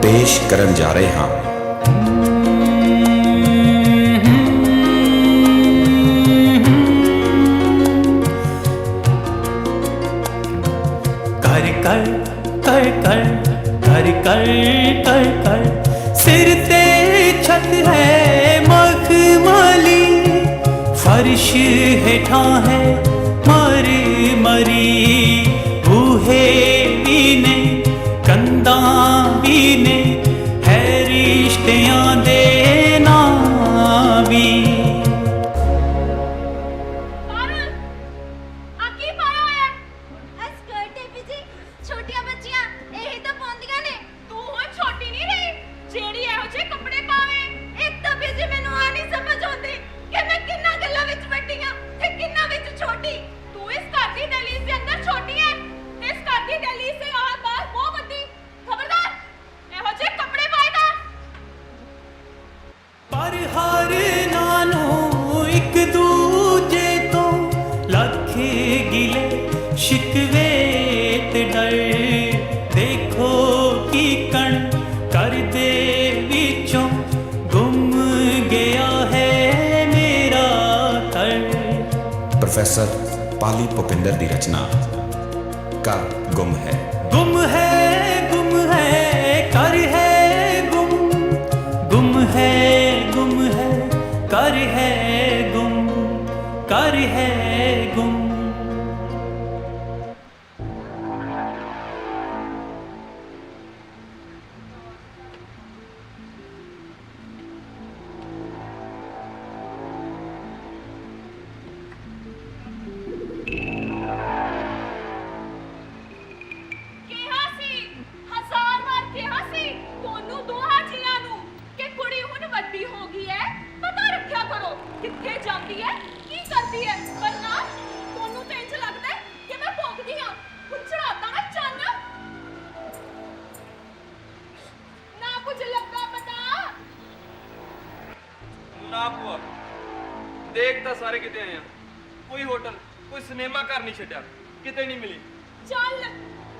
पेश करन जा रहे हाँ। कर कर कर कर कर कर कर कर सिर ते छत है मखमली, फर्श हेठा है मरी मरी, बूहे भी ने कंधा भी ने है रिश्तियां दे नावी। शिकवे ते डर देखो की कण कर दे विचों गुम गया है मेरा थर। प्रोफेसर पाली भुपिंदर की रचना का गुम है। गुम है गुम है कर है गुम, गुम है गुम है कर है गुम, कर है गुम। देख तो सारे किते आए, कोई होटल कोई सिनेमा घर नहीं छड्या, किते नहीं मिली। चल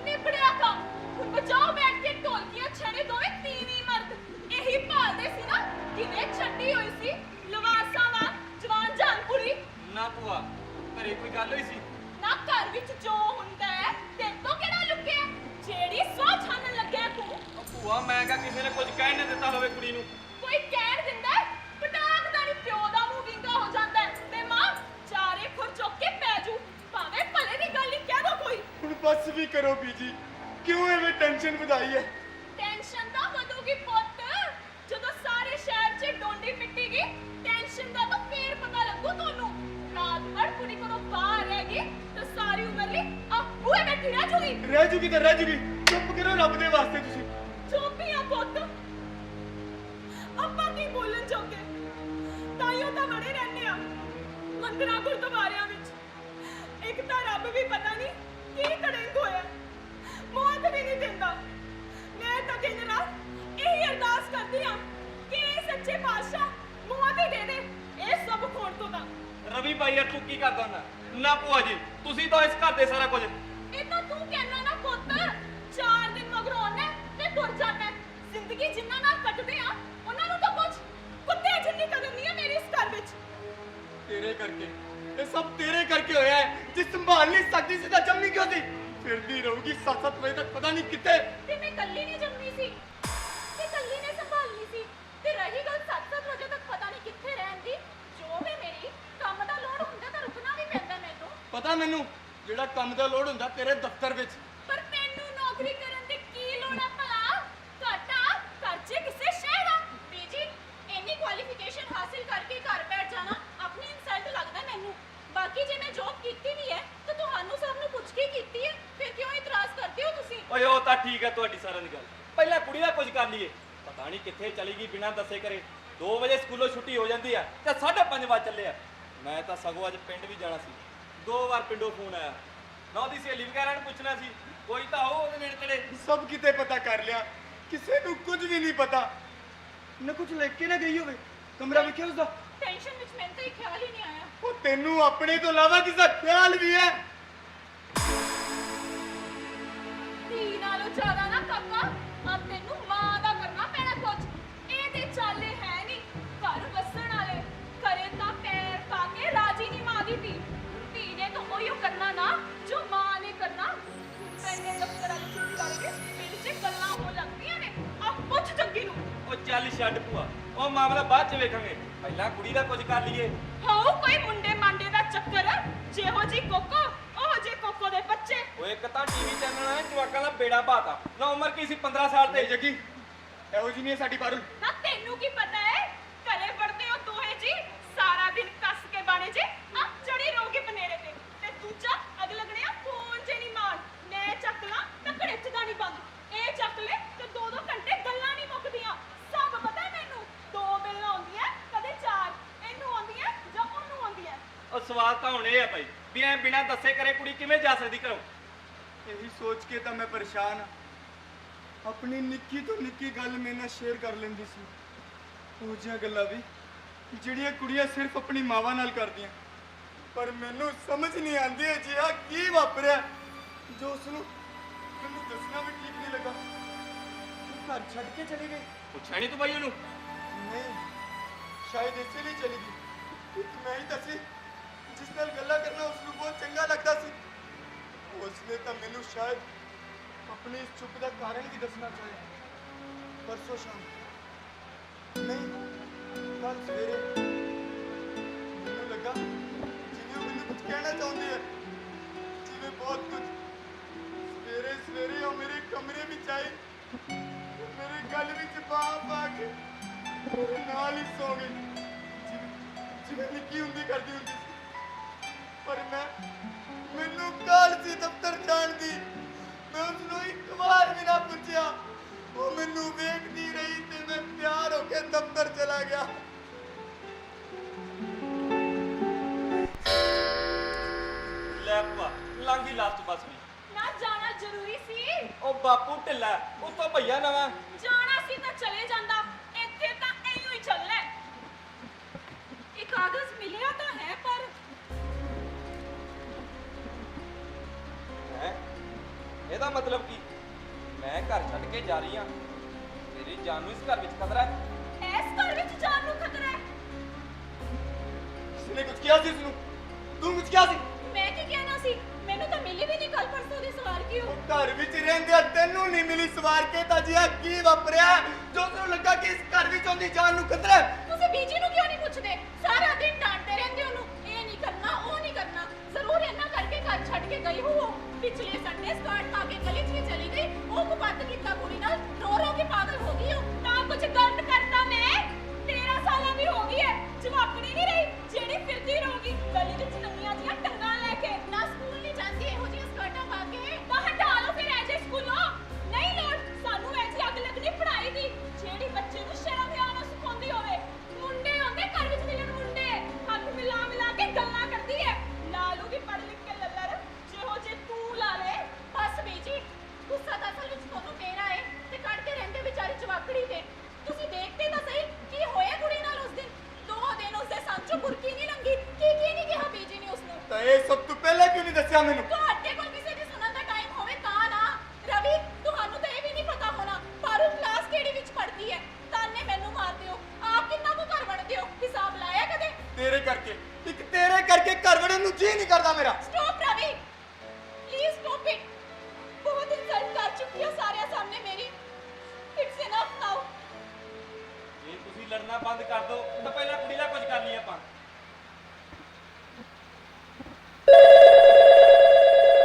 निबड़िया काम हुन बचाओ बैठ के ढोलकियां छड़े दोवे तीनी मर्द यही भालदे सी ना किने छड्डी होई सी लवासा वा जवान जानपुरी। ना भूआ घरे कोई गल होई सी ना घर विच जो हुंदा है ते तो केड़ा लुकिया जेड़ी सो छानन लगया तू। भूआ मैं कहा किसी ने कुछ कह नहीं दिता होवे कुड़ी नू। कोई कहण दिंदा पटाक दा नी प्यो दा मुंह विंगा हो जांदा है ते मां चारे खुर चुक के पै जू भावे भले दी गल ही कह दो कोई। हुण बस भी करो बीजी, क्यों एवें टेंशन वधाई है। टेंशन तो वधूगी पुੱਤ ਜਦੋਂ ਸਾਰੇ ਸ਼ਹਿਰ 'ਚ ਡੋਂਡੀ ਮਿੱਟੀਗੀ ਟੈਨਸ਼ਨ ਦਾ ਤਾਂ ਫੇਰ ਪਤਾ ਲੱਗੂ ਤੁਹਾਨੂੰ। ਰਾਤ ਭਰ ਕੁੜੀ ਕੋਲੋਂ ਬਾਹਰ ਰਹੇਗੀ ਤਾਂ ਸਾਰੀ ਉਮਰ ਲਈ ਆਪੂਏ ਬੈਠੀ ਰਹਿ ਜੂਗੀ ਤਾਂ ਰਹਿ ਜੂਗੀ। ਚੁੱਪ ਕਰੋ ਰੱਬ ਦੇ ਵਾਸਤੇ ਤੁਸੀਂ। ਚੁੱਪੀਆਂ ਪੁੱਤ ਆਪਾਂ ਕੀ ਬੋਲਣ ਜੋਗੇ ਤਾਈਓ ਤਾਂ ਬੜੇ ਰਹਿੰਦੇ ਆ ਮੰਦਰਾਂ ਗੁਰਦੁਆਰਿਆਂ ਵਿੱਚ। ਇੱਕ ਤਾਂ ਰੱਬ ਵੀ ਪਤਾ ਨਹੀਂ ਕੀ ਕੜਿੰਗ ਹੋਇਆ ਮੌਤ ਵੀ ਨਹੀਂ ਦਿੰਦਾ। ਮੈਂ ਤਾਂ ਦਿਨ ਰਾਤ ਇਹੀ ਅਰਦਾਸ ਕਰਦੀ ਆ ਕਿ ਇਹ ਸੱਚੇ ਪਾਤਸ਼ਾਹ ਮੌਤ ਹੀ ਦੇ ਦੇ ਇਹ ਸਭ ਖੋਣ ਤੋਂ ਤਾਂ। ਰਵੀ ਭਾਈ ਯਾਰ ਤੂੰ ਕੀ ਕਰਦਾ ਹੁੰਦਾ? ਨਾ ਭੂਆ ਜੀ ਤੁਸੀਂ ਤਾਂ ਇਸ ਘਰ ਦੇ ਸਾਰਾ ਕੁਝ। ਇਹ ਤਾਂ ਤੂੰ ਕਹਿਣਾ ਨਾ ਪੁੱਤ 4 ਦਿਨ ਮਗਰੋਂ ਆਉਣਾ ਤੇ ਤੁਰ ਜਾਣਾ। ਜ਼ਿੰਦਗੀ ਜਿੰਨਾ ਨਾਲ ਕੱਟਦੇ ਆ ਉਹਨਾਂ ਨੂੰ ਤਾਂ ਕੁਝ ਕੁੱਤੇ ਜਿੰਨੀ ਕਦਰ ਨਹੀਂ ਹੈ ਮੇਰੀ ਇਸ ਘਰ ਵਿੱਚ। ਤੇਰੇ ਕਰਕੇ ਇਹ ਸਭ ਤੇਰੇ ਕਰਕੇ ਹੋਇਆ ਹੈ। ਜੇ ਸੰਭਾਲ ਨਹੀਂ ਸਕਦੀ ਸੀ ਤਾਂ ਜੰਮੀ ਕਿਉਂ ਸੀ? ਫਿਰਦੀ ਰਹੂਗੀ 7-7 ਵਜੇ ਤੱਕ ਪਤਾ ਨਹੀਂ ਕਿੱਥੇ। ਤੇ ਮੈਂ ਕੱਲੀ ਨਹੀਂ ਜੰਮੀ ਸੀ ਤੇ ਕੱਲੀ ਨੇ ਸੰਭਾਲਣੀ ਸੀ। ਤੇ ਰਹੀ ਗੱਲ 7-7 ਵਜੇ ਤੱਕ ਪਤਾ ਨਹੀਂ ਕਿੱਥੇ ਰਹਿਣ ਦੀ, ਜੋ ਵੀ ਮੇਰੀ ਕੰਮ ਦਾ ਲੋੜ ਹੁੰਦਾ ਤਾਂ ਰੁਕਣਾ ਵੀ ਪੈਂਦਾ ਮੈਨੂੰ। ਪਤਾ ਮੈਨੂੰ ਜਿਹੜਾ ਕੰਮ ਦਾ ਲੋੜ ਹੁੰਦਾ ਤੇਰੇ ਦਫ਼ਤਰ ਵਿੱਚ। ਪਰ ਤੈਨੂੰ ਨੌਕਰੀ ਕਰਨ ਦੀ ਕੀ ਲੋੜ ਹੈ ਭਲਾ? ਘਾਟਾ ਖਰਚੇ ਕਿਸੇ ਸ਼ੈ ਦਾ। ਬੀਜੀ ਇੰਨੀ ਕੁਆਲੀਫਿਕੇਸ਼ਨ ਹਾਸਿਲ ਕਰਕੇ ਘਰ ਬੈਠ ਜਾਣਾ ਆਪਣੀ ਇਨਸਲਟ ਲੱਗਦਾ ਮੈਨੂੰ। ਬਾਕੀ ਜੇ ਮੈਂ ਜੌਬ ਕੀਤੀ ਵੀ ਹੈ ਤਾਂ ਤੁਹਾਨੂੰ ਸਭ ਨੂੰ ਪੁੱਛ ਕੇ ਕੀਤੀ ਹੈ, ਫਿਰ ਕਿਉਂ ਇਤਰਾਜ਼ ਕਰਦੇ ਹੋ ਤੁਸੀਂ? ਓਏ ਉਹ ਤਾਂ ਠੀਕ ਹੈ ਤੁਹਾਡੀ ਸਾਰਿਆਂ ਦੀ ਗੱਲ। ਪਹਿਲਾਂ ਕੁੜੀ ਦਾ ਕੁਝ ਕਰ ਲਈਏ। ਪਤਾ ਨਹੀਂ ਕਿੱਥੇ ਚਲੀ ਗਈ ਬਿਨਾਂ ਦੱਸੇ ਕਰੇ। 2 ਵਜੇ ਸਕੂਲੋਂ ਛੁੱਟੀ ਹੋ ਜਾਂਦੀ ਆ ਤੇ 5:30 ਵਜੇ ਚੱਲੇ ਆ। ਮੈਂ ਤਾਂ ਸਗੋਂ ਅੱਜ ਪਿੰਡ ਵੀ ਜਾਣਾ ਸੀ। 2 ਵਾਰ ਪਿੰਡੋਂ ਫੋਨ ਆਇਆ। ਮੈਂ ਉਹਦੀ ਸਹੇਲੀ ਵਗੈਰਾ ਨੂੰ ਪੁੱਛਣਾ ਸੀ, ਕੋਈ ਤਾਂ ਉਹ ਉਹਦੇ ਨੇੜੇ ਤੇੜੇ। ਸਭ ਕਿਤੇ ਪਤਾ ਕਰ ਲਿਆ, ਕਿਸੇ ਨੂੰ ਕੁਝ ਵੀ ਨਹੀਂ ਪਤਾ। ਨਾ ਕੁਝ ਲੈ ਕੇ ਨਾ ਗਈ ਹੋਵੇ। ਕਮਰਾ ਵੇਖਿਆ ਉਸਦਾ? ਟੈਨਸ਼ਨ ਵਿੱਚ ਮੈਨੂੰ ਤਾਂ ਇਹ ਖਿਆਲ ਹੀ ਨਹੀਂ ਆਇਆ। ਉਹ ਤੈਨੂੰ ਆਪਣੇ ਤੋਂ ਇਲਾਵਾ ਕਿਸੇ ਦਾ ਖਿਆਲ ਵੀ ਹੈ? ਧੀ ਨਾਲੋਂ ਜ਼ਿਆਦਾ ਨਾ ਕਾਕਾ ਆ ਤੈਨੂੰ ਮਾਂ ਦਾ ਛੱਡ ਭੂਆ, ਉਹ ਮਾਮਲਾ ਬਾਅਦ ਚ ਵੇਖਾਂਗੇ, ਪਹਿਲਾਂ ਕੁੜੀ ਦਾ ਕੁਝ ਕਰ ਲਈਏ। ਹੋਊ ਕੋਈ ਮੁੰਡੇ ਮਾਂਡੇ ਦਾ ਚੱਕਰ, ਜਿਹੋ ਜੀ ਕੋਕੋ ਉਹ ਜੇ ਕੋਕੋ ਦੇ ਬੱਚੇ। ਉਹ ਇੱਕ ਤਾਂ ਟੀਵੀ ਚੈਨਲ ਹੈ ਜਵਾਕਾਂ ਦਾ ਬੇੜਾ ਬਾਤਾ, ਨਾ ਉਮਰ ਕੀ ਸੀ 15 ਸਾਲ ਤੇ ਤੇ। ਜੱਗੀ ਇਹੋ ਜੀ ਨਹੀਂ ਹੈ ਸਾਡੀ ਪਾਰੁਲ। ਨਾ ਤੈਨੂੰ ਕੀ ਪਤਾ ਹੈ, ਘਰੇ ਵੜਦੇ ਹੋ ਦੋਹੇ ਜੀ ਸਾਰਾ ਦਿਨ ਕੱਸ ਕੇ ਬਾਣੇ ਜੇ ਆ ਚੜੀ ਰਹੋਗੇ ਬਨੇਰੇ ਤੇ ਦੂਜਾ ਅਗਲਗਣਿਆ ਫੋਨ ਜੇ ਨਹੀਂ ਮਾਰ, ਮੈਂ ਚੱਕ ਲਾਂ ਤਾਂ ਘੜਿੱਚਦਾ ਨਹੀਂ ਬੰਦ, ਇਹ ਚੱਕ ਲੈ ਤੇ 2-2 ਘੰਟੇ ਗੱਲਾਂ ਨਹੀਂ ਮੁੱਕਦੀਆਂ। ਸਭ ਪਤਾ ਮੈਨੂੰ, 2 ਬਿੱਲਾਂ ਆਉਂਦੀਆਂ ਕਦੇ 4, ਇਹਨੂੰ ਆਉਂਦੀਆਂ ਜਾਂ ਉਹਨੂੰ ਆਉਂਦੀਆਂ। ਉਹ ਸਵਾਲ ਤਾਂ ਹੁਣ ਇਹ ਆ ਭਾਈ ਵੀ ਐ ਬਿਨਾਂ ਦੱਸੇ ਕਰੇ ਕੁੜੀ ਕਿਵੇਂ ਜਾ ਸਕਦੀ ਘਰੋਂ? ਇਹੀ ਸੋਚ ਕੇ ਤਾਂ ਮੈਂ ਪਰੇਸ਼ਾਨ ਹਾਂ। ਆਪਣੀ ਨਿੱਕੀ ਤੋਂ ਨਿੱਕੀ ਗੱਲ ਮੇਰੇ ਨਾਲ ਸ਼ੇਅਰ ਕਰ ਲੈਂਦੀ ਸੀ, ਉਹ ਜਿਹੀਆਂ ਗੱਲਾਂ ਵੀ ਜਿਹੜੀਆਂ ਕੁੜੀਆਂ ਸਿਰਫ ਆਪਣੀ ਮਾਵਾਂ ਨਾਲ ਕਰਦੀਆਂ। ਪਰ ਮੈਨੂੰ ਸਮਝ ਨਹੀਂ ਆਉਂਦੀ ਅਜਿਹਾ ਕੀ ਵਾਪਰਿਆ ਜੋ ਉਸਨੂੰ ਮੈਨੂੰ ਦੱਸਣਾ ਵੀ ਠੀਕ ਨਹੀਂ ਲੱਗਾ। ਉਹ ਘਰ ਛੱਡ ਕੇ ਚਲੀ ਗਈ। ਪੁੱਛਿਆ ਨਹੀਂ ਤੂੰ ਭਾਈ ਉਹਨੂੰ? ਨਹੀਂ, ਸ਼ਾਇਦ ਇਸੇ ਲਈ ਚਲੀ ਗਈ ਕਿਉਂਕਿ ਮੈਂ ਹੀ ਤਾਂ ਸੀ ਜਿਸ ਨਾਲ ਗੱਲਾਂ ਕਰਨਾ ਉਸਨੂੰ ਬਹੁਤ ਚੰਗਾ ਲੱਗਦਾ ਸੀ। ਉਸਨੇ ਤਾਂ ਮੈਨੂੰ ਸ਼ਾਇਦ ਆਪਣੀ ਇਸ ਚੁੱਪ ਦਾ ਕਾਰਨ ਵੀ ਦੱਸਣਾ ਚਾਹਿਆ। ਪਰਸੋਂ ਸ਼ਾਮ ਨਹੀਂ, ਕੱਲ ਸਵੇਰੇ ਮੈਨੂੰ ਲੱਗਾ ਜਿਵੇਂ ਉਹ ਮੈਨੂੰ ਕੁਝ ਕਹਿਣਾ ਚਾਹੁੰਦੀ ਹੈ, ਜਿਵੇਂ ਬਹੁਤ ਕੁਝ। ਸਵੇਰੇ ਸਵੇਰੇ ਉਹ ਮੇਰੇ ਕਮਰੇ ਵਿੱਚ ਆਈ, ਮੇਰੇ ਗਲ ਵਿੱਚ ਬਾਹ ਪਾ ਕੇ ਮੇਰੇ ਨਾਲ ਹੀ ਸੌ ਗਈ, ਜਿਵੇਂ ਨਿੱਕੀ ਹੁੰਦੀ ਕਰਦੀ ਹੁੰਦੀ ਸੀ। ਪਰ ਮੈਨੂੰ ਕਾਹਲ ਸੀ ਦਫ਼ਤਰ ਜਾਣ ਦੀ। ਮੈਂ ਉਸਨੂੰ ਇੱਕ ਵਾਰ ਵੀ ਨਾ ਪੁੱਛਿਆ। ਉਹ ਮੈਨੂੰ ਵੇਖਦੀ ਰਹੀ ਤੇ ਮੈਂ ਪਿਆਰ ਹੋ ਕੇ ਦਫ਼ਤਰ ਚਲਾ ਗਿਆ। ਲੈ ਭੂਆ, ਲੰਘੀ ਲਾਸਟ ਬੱਸ ਵੀ। ਨਾ ਜਾਣਾ ਜ਼ਰੂਰੀ ਸੀ, ਉਹ ਬਾਪੂ ਢਿੱਲਾ, ਉਤੋਂ ਭਈਆ ਨਵਾਂ। ਜਾਣਾ ਸੀ ਤਾਂ ਚਲੇ ਜਾਂਦਾ, ਇੱਥੇ ਤਾਂ ਐਂ ਹੀ ਚੱਲਣਾ ਹੈ। ਇਹ ਕਾਗਜ਼ ਮਿਲਿਆ ਤਾਂ ਹੈ ਪਰ ਹੈ ਇਹਦਾ ਮਤਲਬ ਕੀ? ਮੈਂ ਘਰ ਛੱਡ ਕੇ ਜਾ ਰਹੀ ਹਾਂ, ਤੇਰੀ ਜਾਨ ਨੂੰ ਇਸ ਘਰ ਵਿੱਚ ਖਤਰਾ ਹੈ। ਇਸ ਘਰ ਵਿੱਚ ਜਾਨ ਨੂੰ ਖਤਰਾ ਹੈ। ਕਿਸਨੇ ਕੁਝ ਕਿਹਾ ਸੀ ਉਸਨੂੰ? ਤੂੰ ਕੁਝ ਕਿਹਾ ਸੀ? ਮੈਂ ਕੀ ਕਹਿਣਾ ਸੀ, ਮੈਨੂੰ ਤਾਂ ਮਿਲੀ ਵੀ ਨਹੀਂ ਕੱਲ ਪਰਸੋਂ ਦੀ ਸਵਾਰ ਕੀ ਹੋ। ਉਹ ਘਰ ਵਿੱਚ ਰਹਿੰਦਿਆਂ ਤੈਨੂੰ ਨਹੀਂ ਮਿਲੀ ਸਵਾਰ ਕੇ ਤਾਂ ਜਿਹਾ ਕੀ ਵਾਪਰਿਆ ਜੋ ਉਸਨੂੰ ਲੱਗਾ ਕਿ ਇਸ ਘਰ ਵਿੱਚ ਉਹਦੀ ਜਾਨ ਨੂੰ ਖਤਰਾ ਹੈ? ਤੁਸੀਂ ਬੀਜੀ ਨੂੰ ਕਿਉਂ ਨਹੀਂ ਪੁੱਛਦੇ? ਸਾਰਾ ਦਿਨ ਡਾਂਟਦੇ ਰਹਿੰਦੇ ਉਹਨੂੰ, ਇਹ ਨਹੀਂ ਕਰਨਾ ਉਹ ਨਹੀਂ ਕਰਨਾ। ਜ਼ਰੂਰ ਇਹਨਾਂ ਕਰਕੇ ਘਰ ਛੱਡ ਕੇ ਗਈ ਹੋ। ਪਿਛਲੇ ਸੰਡੇ ਸਕਾਰਟ ਪਾ ਕੇ ਗਲੀ 'ਚ ਵੀ ਚਲੀ ਗਈ। ਉਹ ਕੁਪੱਤ ਕੀਤਾ ਕੁੜੀ ਨਾਲ, ਰੋ ਰੋ ਕੇ ਪਾਗਲ ਹੋ ਗਈ ਹੋ। ਤਾਂ ਕੁਝ ਗਲਤ ਕਰਤਾ ਮੈਂ? 13 ਸਾਲਾਂ ਦੀ ਹੋ ਗਈ ਹੈ, ਜਵਾਕੜੀ ਨਹੀਂ ਰਹੀ ਜਿਹੜੀ ਫਿਰਦੀ ਰਹੂਗੀ ਗਲੀ ਵਿੱਚ ਨਵੀਆਂ ਜੀਆਂ ਟੰਗਾਂ ਲੈ ਕੇ। ਨਾ ਸਕੂਲ ਨਹੀਂ ਜਾਂਦੀ ਇਹੋ ਜਿਹੀਆਂ ਸਕਰਟਾਂ ਪਾ ਕੇ, ਤਾਂ ਹਟਾ ਲਓ ਫਿਰ ਐਜੇ ਸਕੂਲੋਂ। ਨਹੀਂ ਲੋੜ ਸਾਨੂੰ ਐਸੀ ਅੱਗ ਲੱਗਣੀ ਪੜ੍ਹਾਈ ਦੀ ਜਿਹੜੀ ਬੱਚੇ ਨੂੰ ਸ਼ਰਮ ਵਿਆਹ ਨਾ ਸਿਖਾਉਂਦੀ ਹੋਵੇ। ਮੁੰਡੇ ਆਉਂਦੇ ਘਰ ਵਿੱਚ ਮਿਲਣ, ਮੁੰਡੇ ਹੱਥ ਮਿਲਾ ਕੇ ਗੱਲਾਂ ਕਰਦੀ ਹੈ। ਲਾ ਲੂਗੀ ਪੜ੍ਹ ਲਿਖ ਕੇ ਲੱਲਰ, ਜਿਹੋ ਜੇ ਤੂੰ ਲਾ ਲੈ। ਬਸ ਬੀਜੀ, ਗੁੱਸਾ ਤਾਂ ਅਸਲ ਵਿੱਚ ਤੁਹਾਨੂੰ ਮੇਰਾ ਹੈ ਤੇ ਕੱਢਦੇ ਰਹਿੰਦੇ ਵਿਚਾਰੀ ਜਵਾਕੜੀ ਤੇ। ਤੁਸੀਂ ਦੇਖਦੇ ਤਾਂ ਸਹੀ ਕੀ ਹੋਇਆ ਕੁੜੀ ਨਾਲ ਉਸ ਦਿਨ। 2 ਦਿਨ ਉਸਦੇ ਸੰਗ ਚੋਂ ਬੁਰਕੀ ਨਹੀਂ ਲੰਗੀ। ਕੀ ਨਹੀਂ ਕਿਹਾ ਬੀਜੀ ਨੇ ਉਸਨੂੰ? ਤਾਂ ਇਹ ਸਭ ਤੋਂ ਪਹਿਲਾਂ ਕਿਉਂ ਨਹੀਂ ਦੱਸਿਆ ਮੈਨੂੰ? ਤੁਹਾਡੇ ਕੋਲ ਕਿਸੇ ਦੀ ਸੁਣਨ ਦਾ ਟਾਈਮ ਹੋਵੇ ਤਾਂ ਨਾ। ਰਵੀ, ਤੁਹਾਨੂੰ ਤਾਂ ਇਹ ਵੀ ਨਹੀਂ ਪਤਾ ਹੋਣਾ ਪਾਰੁਲ ਕਲਾਸ ਕਿਹੜੀ ਵਿੱਚ ਪੜ੍ਹਦੀ ਹੈ। ਤਾਨੇ ਮੈਨੂੰ ਮਾਰਦੇ ਹੋ, ਆਪ ਕਿੰਨਾ ਕੁ ਘਰ ਵੜਦੇ ਹੋ, ਹਿਸਾਬ ਲਾਇਆ ਕਦੇ? ਤੇਰੇ ਕਰਕੇ, ਇੱਕ ਤੇਰੇ ਕਰਕੇ ਘਰ ਵੜਨ ਨੂੰ ਜੀ ਨਹੀਂ ਕਰਦਾ ਮੇਰਾ। Stop Ravi, please stop it. ਬਹੁਤ ਇਨਸਲਟ ਕਰ ਚੁੱਕੀ ਹੋ ਸਾਰਿਆਂ ਸਾਹਮਣੇ ਮੇਰੀ। ਇਟਸ ਇਨਫ ਨਾਓ। ਜੇ ਤੁਸੀਂ ਲੜਨਾ ਬੰਦ ਕਰ ਦਿਓ ਤਾਂ ਪਹਿਲਾਂ ਕੁੜੀ ਦਾ ਕੁਝ ਕਰ ਲਈਏ ਆਪਾਂ।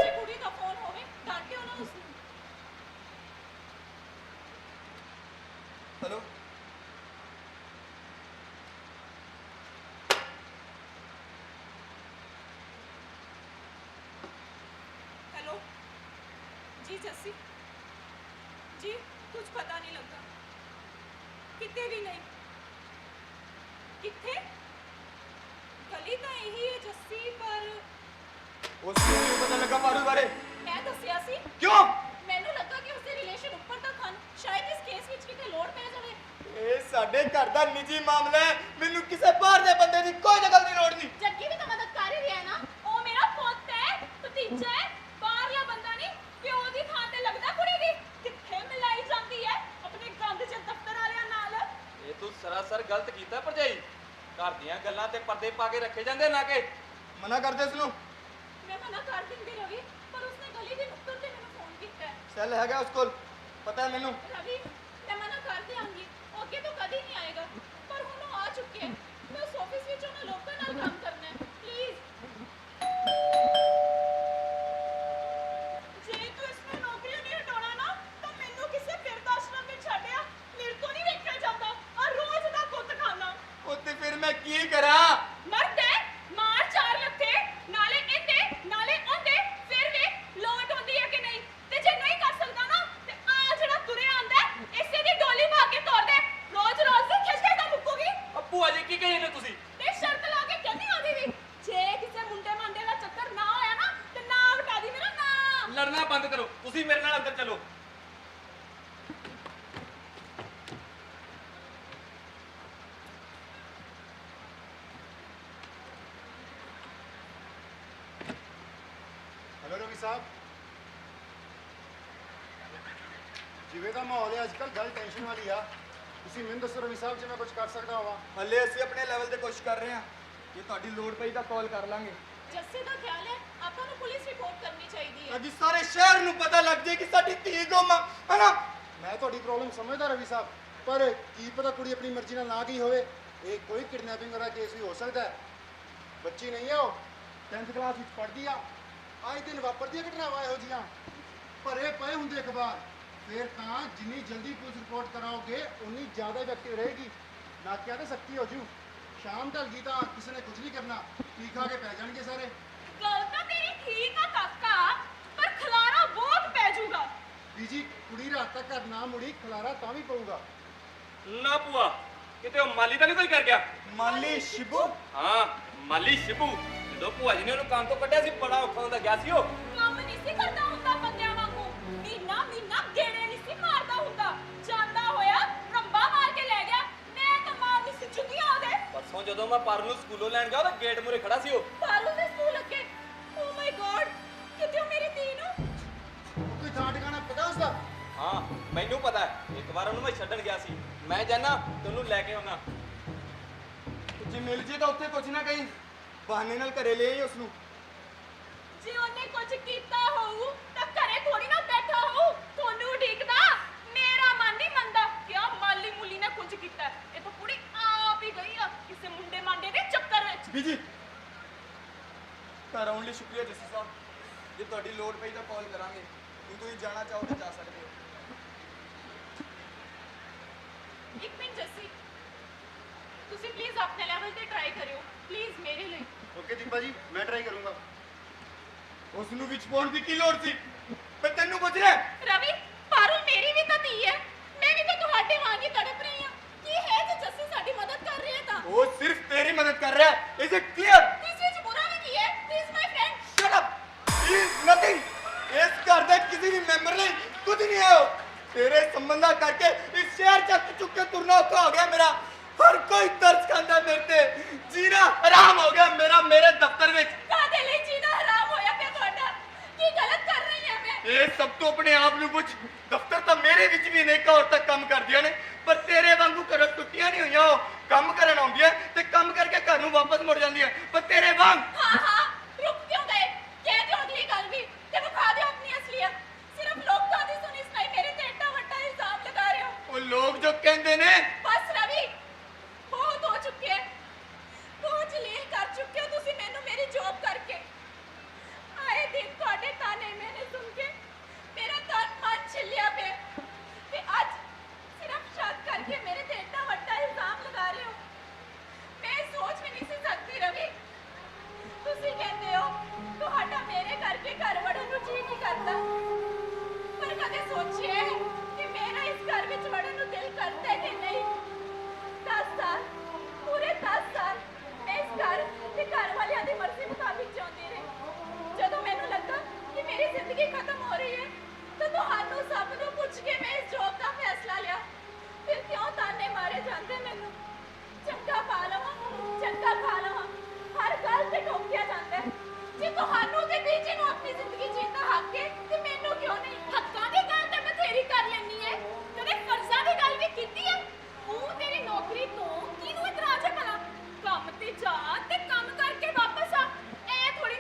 ਜੇ ਕੁੜੀ ਦਾ ਫੋਨ ਹੋਵੇ ਡਾਂਟੇ ਉਹਨਾਂ ਨੂੰ। ਹੈਲੋ, हेलो जी जस्सी जी, कुछ पता नहीं लगता कितने भी नहीं। कितने गली तो यही है जस्सी, पर ਉਸਨੂੰ ਕਿਉਂ ਪਤਾ ਲੱਗਾ ਪਾਰੁਲ ਬਾਰੇ? मैं दसिया सी। ਕਿਉਂ? ਮੈਨੂੰ ਲੱਗਾ ਕਿ ਉਸਦੇ ਰਿਲੇਸ਼ਨ ਉੱਪਰ ਤੱਕ ਹਨ, ਸ਼ਾਇਦ ਇਸ ਕੇਸ ਵਿੱਚ ਕਿਤੇ ਲੋੜ ਪੈ ਜਾਵੇ। ਇਹ ਸਾਡੇ ਘਰ ਦਾ ਨਿੱਜੀ ਮਾਮਲਾ ਹੈ। ਮੈਨੂੰ ਕਿਸੇ ਬਾਹਰ ਦੇ ਬੰਦੇ ਦੀ ਕੋਈ ਦਖਲ ਦੀ ਲੋੜ ਨਹੀਂ। ਜੱਗੀ ਵੀ ਤਾਂ ਮਦਦ ਕਰ ਹੀ ਰਿਹਾ ਹੈ ਨਾ। ਉਹ ਮੇਰਾ ਪੁੱਤ ਹੈ, ਭਤੀਜਾ ਹੈ, ਬਾਹਰਲਾ ਬੰਦਾ ਨਹੀਂ। ਪਿਓ ਦੀ ਥਾਂ ਤੇ ਲੱਗਦਾ ਕੁੜੀ ਦੀ। ਕਿੱਥੇ ਮਿਲਾਈ ਜਾਂਦੀ ਹੈ ਆਪਣੇ ਗੰਦ ਚ ਦਫ਼ਤਰ ਵਾਲਿਆਂ ਨਾਲ। ਇਹ ਤੂੰ ਸਰਾਸਰ ਗਲਤ ਕੀਤਾ ਭਰਜਾਈ। ਘਰ ਦੀਆਂ ਗੱਲਾਂ ਤੇ ਪਰਦੇ ਪਾ ਕੇ ਰੱਖੇ ਜਾਂਦੇ ਨਾ ਕਿ। ਮਨਾ ਕਰਦੇ ਇਸ ਨੂੰ। ਮੈਂ ਮਨਾ ਕਰ ਦਿੰਦੀ ਰਵੀ, ਪਰ ਉਸਨੇ ਗਲੀ ਦੇ ਨੁੱਕਰ ਤੇ ਮੈਨੂੰ ਫੋਨ ਕੀਤਾ ਹੈ। ਸੈੱਲ ਹੈਗਾ ਉਸ ਕੋਲ, ਪਤਾ ਹੈ ਮੈਨੂੰ। ਰਵੀ, ਮੈਂ ਮਨਾ ਕਰ ਦਿਆਂਗੀ। ਉਹ ਅੱਗੇ ਤੋਂ ਕਦੀ ਨਹੀਂ ਆਏਗਾ, ਪਰ ਹੁਣ ਉਹ ਆ ਚੁੱਕਿਆ ਹੈ। ਮੈਂ ਉਸ ਆਫਿਸ ਵਿੱਚ ਉਹਨਾਂ ਲੋਕਾਂ ਨਾਲ ਕੰਮ ਕਰਨਾ ਹੈ। ਪਲੀਜ਼ ਜੇ ਤੂੰ ਇਸਨੂੰ ਨੌਕਰੀਆਂ ਨਹੀਂ ਹਟਾਉਣਾ ਨਾ, ਤਾਂ ਮੈਨੂੰ ਕਿਸੇ ਬਿਰਧ ਆਸ਼ਰਮ ਵਿੱਚ ਛੱਡਿਆ। ਮੇਰੇ ਤੋਂ ਨਹੀਂ ਵੇਖਿਆ ਜਾਂਦਾ ਆ ਰੋਜ਼ ਦਾ ਕੁੱਤ ਖਾਣਾ। ਉੱਤੇ ਫਿਰ ਮੈਂ ਕੀ ਕਰਾਂ? ਮਰਦ ਹੈ, ਮਾਰ 4 ਲੱਥੇ, ਨਾਲੇ ਇਹਦੇ ਨਾਲੇ ਉਹਦੇ, ਫਿਰ ਵੇਖ ਲੋਟ ਹੁੰਦੀ ਹੈ ਕਿ ਨਹੀਂ। ਤੇ ਜੇ ਨਹੀਂ ਕਰ ਸਕਦਾ ਨਾ, ਤੇ ਆ ਜਿਹੜਾ ਤੁਰਿਆ ਆਂਦਾ ਇਸੇ ਦੀ ਡੋਲੀ ਪਾ ਕੇ ਤੋਰ ਦੇ। ਰੋਜ਼ ਰੋਜ਼ ਦੀ ਖਿੱਚ ਤਾਂ ਮੁੱਕੂਗੀ। ਭੂਆ ਜੀ ਕੀ ਕਹੀ ਨੇ ਤੁਸੀਂ? ਤੇ ਸ਼ਰਤ ਲਾ ਕੇ ਕਹਿੰਦੀ ਆਦੀ ਵੀ, ਜੇ ਕਿਸੇ ਮੁੰਡੇ ਮੰਡੇ ਦਾ ਚੱਕਰ ਨਾ ਹੋਇਆ ਨਾ, ਤੇ ਨਾ ਹਟਾ ਦੀ ਮੇਰਾ ਨਾਂ। ਲੜਨਾ ਬੰਦ ਕਰੋ, ਤੁਸੀਂ ਮੇਰੇ ਨਾਲ ਅੰਦਰ ਚਲੋ। ਹੈਲੋ ਰਵੀ ਸਾਹਿਬ, ਜਿਵੇਂ ਦਾ ਮਾਹੌਲ ਹੈ ਅੱਜ ਕੱਲ੍ਹ ਗੱਲ ਟੈਨਸ਼ਨ ਵਾਲੀ ਆ। ਤੁਸੀਂ ਮੈਨੂੰ ਦੱਸੋ ਰਵੀ ਸਾਹਿਬ, ਜੇ ਮੈਂ ਕੁਝ ਕਰ ਸਕਦਾ ਹੋਵਾਂ। ਹੱਲੇ ਅਸੀਂ ਆਪਣੇ ਲੈਵਲ ਤੇ ਕੋਸ਼ਿਸ਼ ਕਰ ਰਹੇ ਹਾਂ। ਜੇ ਤੁਹਾਡੀ ਲੋੜ ਪਈ ਤਾਂ ਕਾਲ ਕਰ ਲਾਂਗੇ। ਜੱਸੇ ਦਾ ਖਿਆਲ ਹੈ ਆਪਾਂ ਨੂੰ ਪੁਲਿਸ ਰਿਪੋਰਟ ਕਰਨੀ ਚਾਹੀਦੀ ਹੈ। ਅੱਜ ਸਾਰੇ ਸ਼ਹਿਰ ਨੂੰ ਪਤਾ ਲੱਗ ਜੇ ਕਿ ਸਾਡੀ ਧੀ ਗੁੰਮ ਆ, ਹਨਾ? ਮੈਂ ਤੁਹਾਡੀ ਪ੍ਰੋਬਲਮ ਸਮਝਦਾ ਰਵੀ ਸਾਹਿਬ, ਪਰ ਕੀ ਪਤਾ ਕੁੜੀ ਆਪਣੀ ਮਰਜ਼ੀ ਨਾਲ ਨਾ ਗਈ ਹੋਵੇ। ਇਹ ਕੋਈ ਕਿਡਨੈਪਿੰਗ ਵਾਲਾ ਕੇਸ ਵੀ ਹੋ ਸਕਦਾ ਹੈ। ਬੱਚੀ ਨਹੀਂ ਆ ਉਹ, 10th ਕਲਾਸ ਵਿੱਚ ਪੜ੍ਹਦੀ ਆ। ਅੱਜ ਦਿਨ ਵਾਪਰਦੀਆਂ ਘਟਨਾਵਾਂ ਇਹੋ ਜਿਹੀਆਂ ਭਰੇ ਪਏ ਹੁੰਦੇ ਅਖਬਾਰ। ਫਿਰ ਤਾਂ ਜਿੰਨੀ ਜਲਦੀ ਪੁਲਿਸ ਰਿਪੋਰਟ ਕਰਾਓਗੇ ਉਨੀ ਜ਼ਿਆਦਾ ਇਫੈਕਟਿਵ ਰਹੇਗੀ। ਨਾਕਿਆਂ ਤੇ ਸਖਤੀ ਹੋ ਜੂ। ਸ਼ਾਮ ਢਲ ਗਈ ਤਾਂ ਕਿਸੇ ਨੇ ਕੁਝ ਨਹੀਂ ਕਰਨਾ, ਪੀ ਖਾ ਕੇ ਪੈ ਜਾਣਗੇ ਸਾਰੇ। ਗੱਲ ਤਾਂ ਤੇਰੀ ਠੀਕ ਆ ਕਾਕਾ, ਪਰ ਖਲਾਰਾ ਬਹੁਤ ਪੈ ਜਾਊਗਾ। ਬੀਜੀ ਕੁੜੀ ਰਾਤ ਤੱਕ ਘਰ ਨਾ ਮੁੜੀ, ਖਲਾਰਾ ਤਾਂ ਵੀ ਪਊਗਾ। ਨਾ ਭੂਆ, ਕਿਤੇ ਉਹ ਮਾਲੀ ਤਾਂ ਨਹੀਂ ਕੋਈ ਕਰ ਗਿਆ? ਮਾਲੀ ਸ਼ਿਬੂ? ਹਾਂ, ਮਾਲੀ ਸ਼ਿਬੂ। ਜਦੋਂ ਭੂਆ ਜੀ ਨੇ ਉਹਨੂੰ ਕੰਮ ਤੋਂ ਕੱਢਿਆ ਸੀ, ਬੜਾ ਔਖਾ ਹੁੰਦਾ ਗਿਆ ਸੀ ਉਹ। ਕੰਮ ਨਹੀਂ ਸੀ ਕਰਦਾ ਹੁੰਦਾ ਬੰਦਿਆਂ ਵਾਂਗੂ। ਮਹੀਨਾ ਮਹੀਨਾ ਗੇੜੇ ਨਹੀਂ ਸੀ ਮਾਰਦਾ ਹੁੰਦਾ। ਜਾਂਦਾ ਹੋਇਆ ਰੰਬਾ ਮਾਰ ਕੇ ਲੈ ਗਿਆ। ਮੈਂ ਤਾਂ ਮਾਰਦੀ ਸੀ ਜੁੱਤੀਆਂ ਉਹਦੇ। ਪਰਸੋਂ ਜਦੋਂ ਮੈਂ ਪਰ ਨੂੰ ਸਕੂਲੋਂ ਲੈਣ ਗਿਆ, ਉਹਦਾ ਗੇਟ ਮੂਹਰੇ ਖੜਾ ਸੀ ਉਹ। ਪਾਰੂ ਦੇ ਸਕੂਲ ਅੱਗੇ। ਓ ਮਾਈ ਗॉड, ਕਿਤੇ ਉਹ ਮੇਰੀ ਧੀ ਨੂੰ। ਕੋਈ ਥਾਂ ਟਿਕਾਣਾ ਪਤਾ ਉਸਦਾ? ਹਾਂ, ਮੈਨੂੰ ਪਤਾ ਹੈ। ਇੱਕ ਵਾਰ ਉਹਨੂੰ ਮੈਂ ਛੱਡਣ ਗਿਆ ਸੀ। ਮੈਂ ਜਾਣਾ ਤੇ ਉਹਨੂੰ ਲੈ ਕੇ ਆਉਣਾ। ਜੇ ਮਿਲ ਜੇ ਤਾਂ ਉੱਥੇ ਕੁਝ ਨਾ ਕਹੀਂ, ਬਹਾਨੇ ਨਾਲ ਘਰੇ ਲੈ ਆਈ ਉਸ ਨੂੰ। ਜੇ ਉਹਨੇ ਕੁਝ ਕੀਤਾ ਹੋਊ ਤਾਂ ਘਰੇ ਥੋੜੀ ਨਾ ਬੈਠਾ ਹੋਊ ਤੁਹਾਨੂੰ ਉਡੀਕਦਾ। ਮੇਰਾ ਮਨ ਨਹੀਂ ਮੰਨਦਾ ਕਿ ਆ ਮਾਲੀ ਮੁਲੀ ਨੇ ਕੁਝ ਕੀਤਾ ਹੈ। ਇਹ ਤਾਂ ਕੁੜੀ ਆਪ ਹੀ ਗਈ ਆ ਕਿਸੇ ਮੁੰਡੇ ਮਾਂਡੇ ਦੇ ਚੱਕਰ ਵਿੱਚ। ਬੀਜੀ ਘਰ ਆਉਣ ਲਈ ਸ਼ੁਕਰੀਆ ਜੱਸੀ ਸਾਹਿਬ। ਜੇ ਤੁਹਾਡੀ ਲੋੜ ਪਈ ਤਾਂ ਕਾਲ ਕਰਾਂਗੇ। ਜੇ ਤੁਸੀਂ ਜਾਣਾ ਚਾਹੋ ਤਾਂ ਜਾ ਸਕਦੇ ਹੋ। ਇੱਕ ਮਿੰਟ ਜੱਸੀ, ਤੁਸੀਂ ਪਲੀਜ਼ ਆਪਣੇ ਲੈਵਲ ਤੇ ਟਰਾਈ ਕਰਿਓ, ਪਲੀਜ਼ ਮੇਰੇ ਲਈ। ਓਕੇ ਦੀਪਾ ਜੀ, ਮੈਂ ਟਰਾਈ ਕਰੂੰਗਾ। ਉਸ ਨੂੰ ਵਿੱਚ ਪਾਉਣ ਦੀ ਕੀ ਲੋੜ ਸੀ? ਮੈਂ ਤੈਨੂੰ ਪੁੱਛ ਰਿਹਾ। ਰਵੀ, ਪਾਰੁਲ ਮੇਰੀ ਵੀ ਤਾਂ ਧੀ ਹੈ। ਮੈਂ ਵੀ ਤਾਂ ਤੁਹਾਡੇ ਵਾਂਗ ਹੀ ਤੜਪ ਰਹੀ ਹਾਂ। ਕੀ ਹੈ ਜੇ ਜੱਸੀ ਸਾਡੀ ਮਦਦ ਕਰ ਰਹੀ ਹੈ ਤਾਂ? ਉਹ ਸਿਰਫ ਤੇਰੀ ਮਦਦ ਕਰ ਰਿਹਾ ਹੈ। Is it clear? ਇਸ ਵਿੱਚ ਬੁਰਾ ਵੀ ਕੀ ਹੈ? He is my friend. Shut up. He is nothing. ਇਸ ਘਰ ਦੇ ਕਿਸੇ ਵੀ ਮੈਂਬਰ ਲਈ ਕੁਝ ਨਹੀਂ ਹੈ ਉਹ। ਤੇਰੇ ਸੰਬੰਧਾਂ ਕਰਕੇ ਇਸ ਸ਼ਹਿਰ ਚੱਕ ਚੁੱਕ ਕੇ ਤੁਰਨਾ ਔਖਾ ਹੋ ਗਿਆ ਮੇਰਾ। ਹਰ ਕੋਈ ਤਰਸ ਖਾਂਦਾ ਮੇਰੇ ਤੇ। ਜੀਣਾ ਆਰਾਮ ਹੋ ਗਿਆ ਮੇਰਾ ਮੇਰੇ ਦਫ਼ਤਰ ਵਿੱਚ। ਕਾਹਦੇ ਲਈ ਜੀਣਾ ਹਰਾਮ ਹੋਇਆ ਪਿਆ ਤੁਹਾਡਾ? ਕੀ ਗਲਤ ਕਰ ਰਹੀ ਹਾਂ ਮੈਂ? ਇਹ ਸਭ ਤੋਂ ਆਪਣੇ ਆਪ ਨੂੰ ਪੁੱਛ। ਦਫ਼ਤਰ ਤਾਂ ਮੇਰੇ ਵਿੱਚ ਵੀ ਅਨੇਕ ਔਰਤਾਂ ਕੰਮ ਕਰਦੀਆਂ ਨੇ, ਪਰ ਤੇਰੇ ਵਾਂਗੂ ਘਰੋਂ ਟੁੱਟੀਆਂ ਨਹੀਂ ਹੋਈਆਂ। ਉਹ ਕੰਮ ਕਰਨ ਆਉਂਦੀਆਂ ਤੇ ਕੰਮ ਕਰਕੇ ਘਰ ਨੂੰ ਵਾਪਸ ਮੁੜ ਜਾਂਦੀਆਂ, ਪਰ ਤੇਰੇ ਵਾਂਗ। ਹਾਂ ਹਾਂ, ਰੁਕ ਕਿਉਂ ਗਏ? ਕਹਿ ਦਿਓ ਅਗਲੀ ਗੱਲ ਵੀ ਤੇ ਵਿਖਾ ਦਿਓ ਆਪਣੀ ਅਸਲੀਅਤ। ਸਿਰਫ ਲੋਕਾਂ ਦੀ ਸੁਣੀ ਸੁਣਾਈ ਮੇਰੇ ਤੇ ਏਡਾ ਵੱਡਾ ਇਲਜ਼ਾਮ ਲਗਾ ਰਹੇ ਹੋ। ਉਹ ਲੋਕ ਜੋ ਕਹਿੰਦੇ ਨੇ। ਬਸ ਰਵੀ, ਬਹੁਤ ਹੋ ਚੁੱਕਿਆ ਹੈ। ਬਹੁਤ ਜਲੀਲ ਕਰ ਚੁੱਕੇ ਹੋ ਤੁਸੀਂ ਮੈਨੂੰ ਮੇਰੀ ਜੌਬ ਕਰਕੇ। ਆਏ ਦਿਨ ਤੁਹਾਡੇ ਤਾਨੇ ਮੈਨੇ ਸੁਣ ਕੇ ਮੇਰਾ ਤਨ ਮਨ ਛਿੱਲਿਆ ਪਿਆ। ਤੇ ਅੱਜ ਸਿਰਫ ਸ਼ੱਕ ਕਰਕੇ ਮੇਰੇ ਤੇ ਏਡਾ ਵੱਡਾ ਇਲਜ਼ਾਮ ਲਗਾ ਰਹੇ ਹੋ। ਮੈਂ ਇਹ ਸੋਚ ਵੀ ਨਹੀਂ ਸੀ ਸਕਦੀ ਰਵੀ। ਤੁਸੀਂ ਕਹਿੰਦੇ ਹੋ ਤੁਹਾਡਾ ਮੇਰੇ ਕਰਕੇ ਘਰ ਵੜਨ ਨੂੰ ਜੀ ਨਹੀਂ ਕਰਦਾ, ਪਰ ਕਦੇ ਸੋਚਿਆ ਹੈ ਕਿ ਮੇਰਾ ਇਸ ਘਰ ਵਿੱਚ ਵੜਨ ਨੂੰ ਦਿਲ ਕਰਦਾ ਕਿ ਨਹੀਂ? 10 ਸਾਲ, ਪੂਰੇ 10 ਸਾਲ ਮੈਂ ਇਸ ਘਰ ਤੇ ਘਰ ਵਾਲਿਆਂ ਦੀ ਮਰਜ਼ੀ ਮੁਤਾਬਿਕ ਜਿਉਂਦੀ ਰਹੀ। ਜਦੋਂ ਮੈਨੂੰ ਲੱਗਾ ਕਿ ਮੇਰੀ ਜ਼ਿੰਦਗੀ ਖਤਮ ਹੋ ਰਹੀ ਹੈ ਤਾਂ ਤੁਹਾਨੂੰ ਸਭ ਨੂੰ ਪੁੱਛ ਕੇ ਮੈਂ ਇਸ ਜੌਬ ਦਾ ਫੈਸਲਾ ਲਿਆ। ਫਿਰ ਕਿਉਂ ਤਾਨੇ ਮਾਰੇ ਜਾਂਦੇ ਮੈਨੂੰ? ਚੰਗਾ ਖਾ ਲਵਾਂ, ਚੰਗਾ ਖਾ ਲਵਾਂ, ਹਰ ਗੱਲ ਤੇ ਟੋਕਿਆ ਜਾਂਦਾ ਹੈ। ਜੇ ਤੁਹਾਨੂੰ ਤੇ ਬੀਜੀ ਨੂੰ ਆਪਣੀ ਜ਼ਿੰਦਗੀ ਜੀਣ ਦਾ ਹੱਕ ਹੈ ਤੇ ਮੈਨੂੰ ਕਿਉਂ ਨਹੀਂ? ਹੱਕਾਂ ਦੀ ਗੱਲ ਤਾਂ ਬਥੇਰੀ ਕਰ ਲੈਂਦੀ ਹੈ, ਕਦੇ ਫਰਜ਼ਾਂ ਦੀ ਗੱਲ ਵੀ ਕੀਤੀ ਹੈ? ਉਹ ਤੇਰੀ ਨੌਕਰੀ ਤੋਂ ਕਿਹਨੂੰ ਇਤਰਾਜ਼ ਹੈ ਭਲਾ? ਕੰਮ ਤੇ ਜਾ ਤੇ ਕੰਮ ਕਰਕੇ ਵਾਪਸ ਆ। ਐ ਥੋੜੀ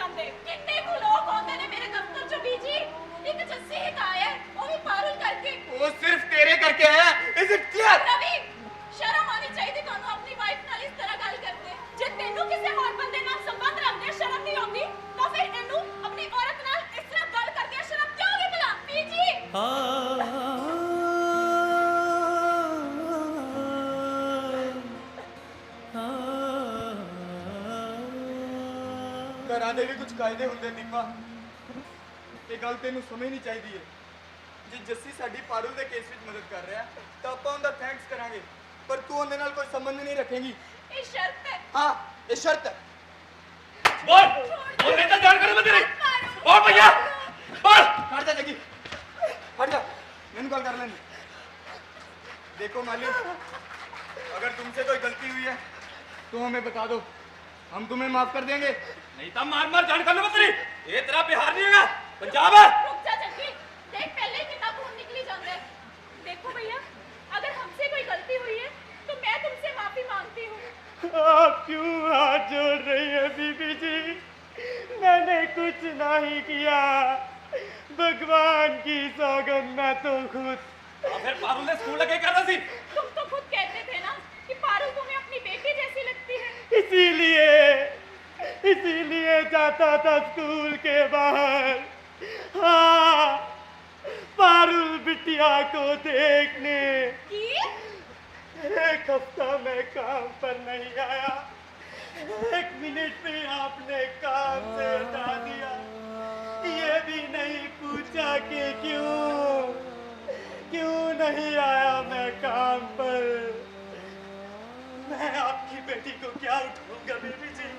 ਜਾਂਦੇ। ਕਿੰਨੇ ਕੁ ਲੋਕ ਆਉਂਦੇ ਨੇ ਮੇਰੇ ਦਫ਼ਤਰ 'ਚ ਬੀਜੀ। ਇੱਕ ਜੱਸੀ ਇੱਕ ਆਇਆ ਹੈ, ਉਹ ਵੀ ਪਾਰੁਲ ਕਰਕੇ। वो सिर्फ तेरे करके आया। Is it clear? ਰਵੀ, ਸ਼ਰਮ ਆਉਣੀ ਚਾਹੀਦੀ ਤੁਹਾਨੂੰ ਆਪਣੀ ਵਾਈਫ ਨਾਲ ਇਸ ਤਰ੍ਹਾਂ ਗੱਲ ਕਰਦੇ। ਜੇ ਤੈਨੂੰ ਕਿਸੇ ਹੋਰ ਬੰਦੇ ਨਾਲ ਸੰਬੰਧ ਰੱਖਦੇ ਸ਼ਰਮ ਨਹੀਂ ਆਉਂਦੀ ਤਾਂ ਫਿਰ ਇਹਨੂੰ ਆਪਣੀ ਔਰਤ ਨਾਲ ਇਸ ਤਰ੍ਹਾਂ ਗੱਲ ਕਰਦੇ ਸ਼ਰਮ ਕਿਉਂ ਆਉਂਦੀ ਭਲਾ? ਬੀਜੀ ਘਰਾਂ ਦੇ ਵੀ ਕੁਝ ਕਾਇਦੇ ਹੁੰਦੇ ਦੀਪਾ। ਇਹ ਗੱਲ ਤੈਨੂੰ ਸਮਝਣੀ ਚਾਹੀਦੀ ਹੈ। ਜੇ ਜੱਸੀ ਸਾਡੀ ਪਾਰੁਲ ਦੇ ਕੇਸ ਵਿੱਚ ਮਦਦ ਕਰ ਰਿਹਾ ਤਾਂ ਆਪਾਂ ਉਹਦਾ ਥੈਂਕਸ ਕਰਾਂਗੇ, ਪਰ ਤੂੰ ਉਹਦੇ ਨਾਲ ਕੋਈ ਸੰਬੰਧ ਨਹੀਂ ਰੱਖੇਂਗੀ। ਇਹ ਸ਼ਰਤ ਹੈ। हाँ ये शर्त है। बोल बोल नहीं तो जान कर बंदे नहीं ओ भैया बोल हट जा जगी, हट जा, मैंने कॉल कर लेनी। देखो मालिक, अगर तुमसे कोई गलती हुई है तो हमें बता दो, हम तुम्हें माफ कर देंगे। नहीं तो मार मार जान कर बंदे नहीं। ये तेरा बिहार नहीं है पंजाब है। रुक जा जग्गी, देख पहले ही कितना खून निकली जाता है। देखो भैया, अगर हमसे कोई गलती हुई है तो मैं तुमसे माफी मांगती हूँ। आप क्यों हाथ जोड़ रही है बीबी जी? मैंने कुछ नहीं किया, भगवान की सौगंध मैं तो खुद। फिर पारुल ने स्कूल लगे करना सी। तुम तो खुद कहते थे ना कि पारुल तुम्हें अपनी बेटी जैसी लगती है। इसीलिए जाता था स्कूल के बाहर। हाँ, पारुल बिटिया को देखने। कि एक हफ्ता मैं काम पर नहीं आया, 1 मिनट में आपने काम से हटा दिया। ये भी नहीं पूछा कि क्यों नहीं आया मैं काम पर। मैं आपकी बेटी को क्या उठाऊंगा बीबी जी?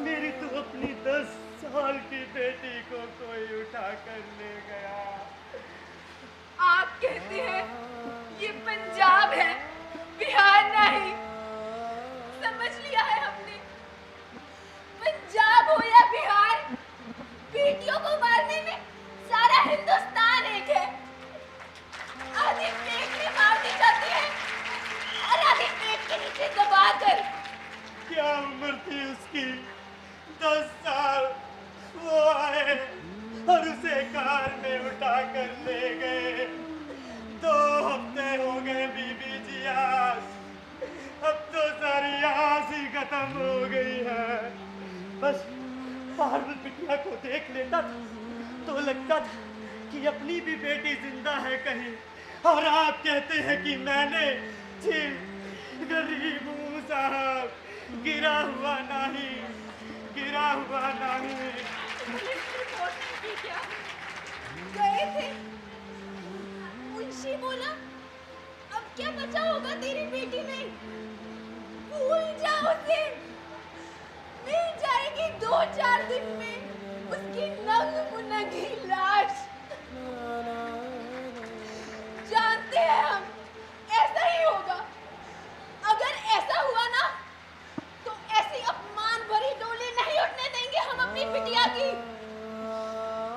मेरी तो अपनी 10 साल की बेटी को कोई उठा कर ले गया। आप कहते हैं ये पंजाब है, बिहार नहीं। समझ लिया है हमने। पंजाब हो या बिहार, बेटियों को मारने में सारा हिंदुस्तान एक है। आधी पेट में मार दी जाती है और आधी पेट के नीचे दबा कर। क्या उम्र थी उसकी? 10 साल। वो आए और उसे कार में उठा कर ले गए। 2 हफ्ते हो गए बीबी जी आज। अब तो सारी आस ही खत्म हो गई है। बस पारुल बिटिया को देख लेता तो लगता था कि अपनी भी बेटी जिंदा है कहीं। और आप कहते हैं कि मैंने जी गरीब हूँ साहब, गिरा हुआ नहीं। पुलिस रिपोर्ट नहीं की क्या? गए थे। मुंशी बोला अब क्या बचा होगा तेरी बेटी में? भूल जाओ उसे। मिल जाएगी 2-4 दिन में उसकी नंगी लाश। जानते हैं हम ऐसा ही होगा। अगर ऐसा हुआ ना तो ऐसी अपमान भरी डोली नहीं उठने देंगे हम अपनी बिटिया की।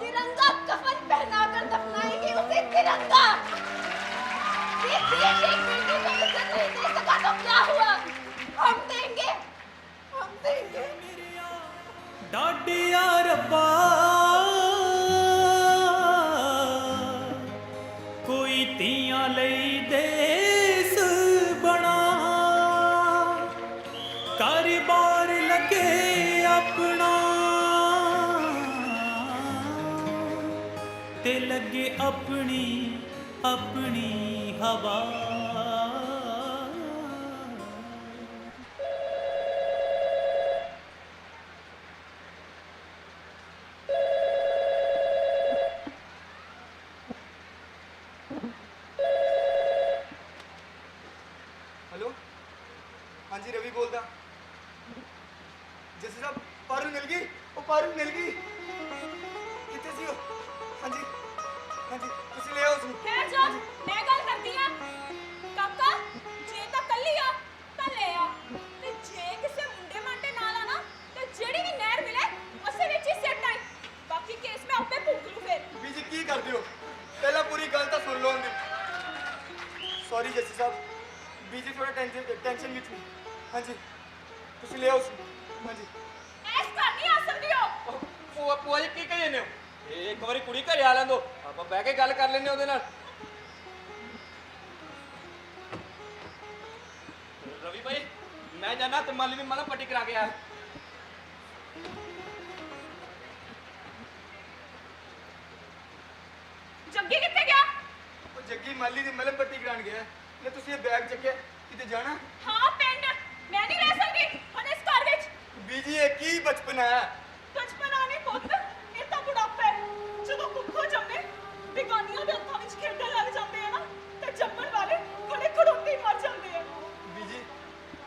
तिरंगा कफन पहनाकर दफनाएंगे उसे। तिरंगा एक बेटी को इज्जत नहीं दे सका तो क्या हुआ? हम देंगे। डाडिया रब्बा कोई तियां लई देस बना, कारोबार लगे अपना ते लगे अपनी हवा। हेलो, हाँ जी रवि बोलता। जैसे साहब पारुल मिल गई। वो पारुल मिल गई कितने सी हो? हाँ जी तुसी ले आओ उसਨੂੰ। खैर जा, मैं गल करदी हां। काका जे ਤਾਂ ਕੱਲੀ ਆ ਤਾਂ ਲੈ ਆ, ਤੇ ਜੇ ਕਿਸੇ ਮੁੰਡੇ ਮਾਂਡੇ ਨਾਲ ਆ ਨਾ ਤੇ ਜਿਹੜੀ ਵੀ ਨਹਿਰ ਮਿਲੇ ਉਸੇ ਵਿੱਚ ਹੀ ਸਿੱਟ ਆਈ। ਬਾਕੀ ਕੇਸ ਮੈਂ ਆਪੇ ਭੁਗਤ ਲੂ ਫਿਰ। बीजी की करते हो? पहला पूरी गल तो सुन लो हमने। सॉरी जस्सी साहब, बीजी थोड़ा टेंशन विच हाँ जी तुसी ले आओ उसਨੂੰ। हाँ जी ਐਸ ਘਰ ਨਹੀਂ ਆ ਸਕਦੀ ਹੋ। ਇੱਕ ਵਾਰੀ ਕੁੜੀ ਘਰੇ ਆ ਲੈਂਦੋ, ਆਪਾਂ ਬਹਿ ਕੇ ਗੱਲ ਕਰ ਲੈਨੇ ਉਹਦੇ ਨਾਲ। ਰਵੀ ਭਾਈ ਮੈਂ ਜਾਣਾ ਤੇ ਮਾਲੀ ਦੀ ਮਲਮ ਪੱਟੀ ਕਰਾ ਕੇ ਆ। ਜੱਗੀ ਕਿੱਥੇ ਗਿਆ? ਉਹ ਜੱਗੀ ਮਾਲੀ ਦੀ ਮਲਮ ਪੱਟੀ ਕਰਾਣ ਗਿਆ। ਨੇ ਤੁਸੀਂ ਇਹ ਬੈਗ ਚੱਕਿਆ, ਕਿਤੇ ਜਾਣਾ? ਹਾਂ ਪਿੰਡ, ਮੈਂ ਨਹੀਂ ਰਹਿ ਸਕਦੀ ਹੁਣ ਇਸ ਘਰ ਵਿੱਚ। ਬੀਜੀ ਇਹ ਕੀ ਬਚਪਨ ਹੈ? ਬਚਪਨਾ ਨਹੀਂ ਪੁੱਤ, ਇਹ ਤਾਂ ਬੁਢਾਪਾ ਹੈ। ਜਦੋਂ ਕੁੱਖੋਂ ਜੰਮੇ ਬਿਗਾਨੀਆਂ ਦੇ ਹੱਥਾਂ ਵਿੱਚ ਖੇਡਣ ਲੱਗ ਜਾਂਦੇ ਆ ਨਾ, ਤੇ ਜੰਮਣ ਵਾਲੇ ਖੜੇ ਖੜੋਤੇ ਮਰ ਜਾਂਦੇ ਆ। ਬੀਜੀ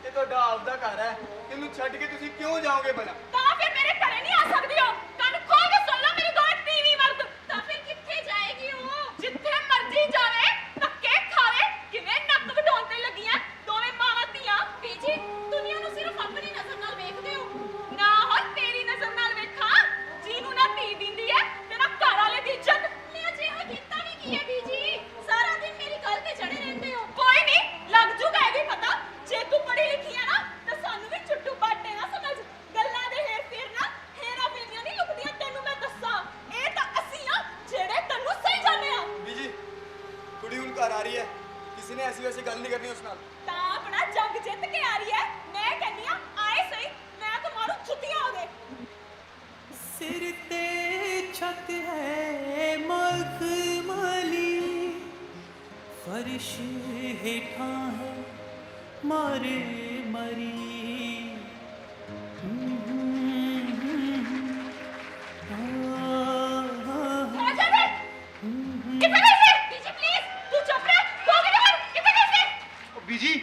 ਇਹ ਤੁਹਾਡਾ ਆਪਦਾ ਘਰ ਹੈ, ਇਹਨੂੰ ਛੱਡ ਕੇ ਤੁਸੀਂ ਕਿਉਂ ਜਾਓਗੇ ਭਲਾ? ਤਾਂ ਫਿਰ ਮੇਰੇ ਘਰੇ ਨਹੀਂ ਆ ਸਕਦੀ ਹੋ। ਕੰਨ ਖੋਲ ਕੇ ਸੁਣ ਲਓ ਮੇਰੀ ਗੱਲ, ਤੀਵੀਂ ਮਰਦ। ਤਾਂ ਫਿਰ ਕਿੱਥੇ ਜਾਏਗੀ ਉਹ? ਜਿੱਥੇ ਮਰਜ਼ੀ ਜਾਵੇ, ਧੱਕੇ ਖਾਵੇ। ਕਿਵੇਂ ਨੱਕ ਵਢਾਉਣ ਤੇ ਲੱਗੀਆਂ ਦੋਵੇਂ ਮਾਵਾਂ ਧੀਆਂ। ਬੀਜੀ ਦੁਨੀਆ ਨੂੰ ਸਿਰਫ ਆਪਣੀ ਨਜ਼ਰ ਨਾਲ ਵੇਖਦੇ ਹੋ ਨਾ, ਹੁਣ ਤੇਰੀ ਨਜ਼ਰ ਨਾਲ ਵੇਖਾਂ। ਜਿਹਨੂੰ ਨਾ ਧੀ ਦਿੰਦੀ ਹੈ ਤੇ ਨਾ ਘਰ ਵਾਲੇ ਦੀ ਇੱਜ਼ਤ। ਮੈਂ ਅਜਿਹਾ ਕੀਤਾ ਵੀ ਕੀ ਹੈ ਬੀਜੀ? ਸਾਰਾ ਦਿਨ ਮੇਰੀ ਗੱਲ ਤੇ ਚੜੇ ਰਹਿੰਦੇ ਹੋ। ਕੋਈ ਨਹੀਂ, ਲੱਗ ਜੂਗਾ ਇਹ ਵੀ ਪਤਾ। ਜੇ ਤੂੰ ਪੜ੍ਹੀ ਲਿਖੀ ਹੈ ਨਾ ਤਾਂ ਸਾਨੂੰ ਵੀ ਚੁੱਟੂ ਬਾਟੇ ਨਾ ਸਮਝ। ਗੱਲਾਂ ਦੇ ਹੇਰ ਫੇਰ ਨਾ ਹੇਰਾ ਫੇਰੀਆਂ ਨਹੀਂ ਲੁਕਦੀਆਂ, ਤੈਨੂੰ ਮੈਂ ਦੱਸਾਂ। ਇਹ ਤਾਂ ਅਸੀਂ ਆ ਜਿਹੜੇ ਤੈਨੂੰ ਸਹੀ ਜਾਣਦੇ ਆ। ਬੀਜੀ ਕੁੜੀ ਹੁਣ ਘਰ ਆ ਰਹੀ ਹੈ, ਕਿਸੇ ਨੇ ਐਸੀ ਵੈਸੀ ਗੱਲ ਨਹੀਂ ਕਰਨੀ ਉਸ ਨਾਲ। ਤਾਂ ਆਪਣਾ ਜੰਗ ਜਿੱਤ ਕੇ ਆ ਰਹੀ ਹੈ। ਮੈਂ ਕਹਿੰਦੀ ਆ ਆਏ ਸਹੀ, ਮੈਂ ਤਾਂ ਮਾਰੂ ਛੁੱਟੀਆਂ ਉਹਦੇ। सिर ते छत है मखमली, फर्श हेठा है मारे मरी। ਆ ਜਾ ਵੇ। ਕਿੱਥੇ ਗਈ ਸੀ? ਬੀਜੀ ਪਲੀਜ਼ ਤੂੰ ਚੁੱਪ ਰਹਿ। ਹੋ ਗਈ ਬਾਹਰ, ਕਿੱਥੇ ਗਈ ਸੀ? ਉਹ ਬੀਜੀ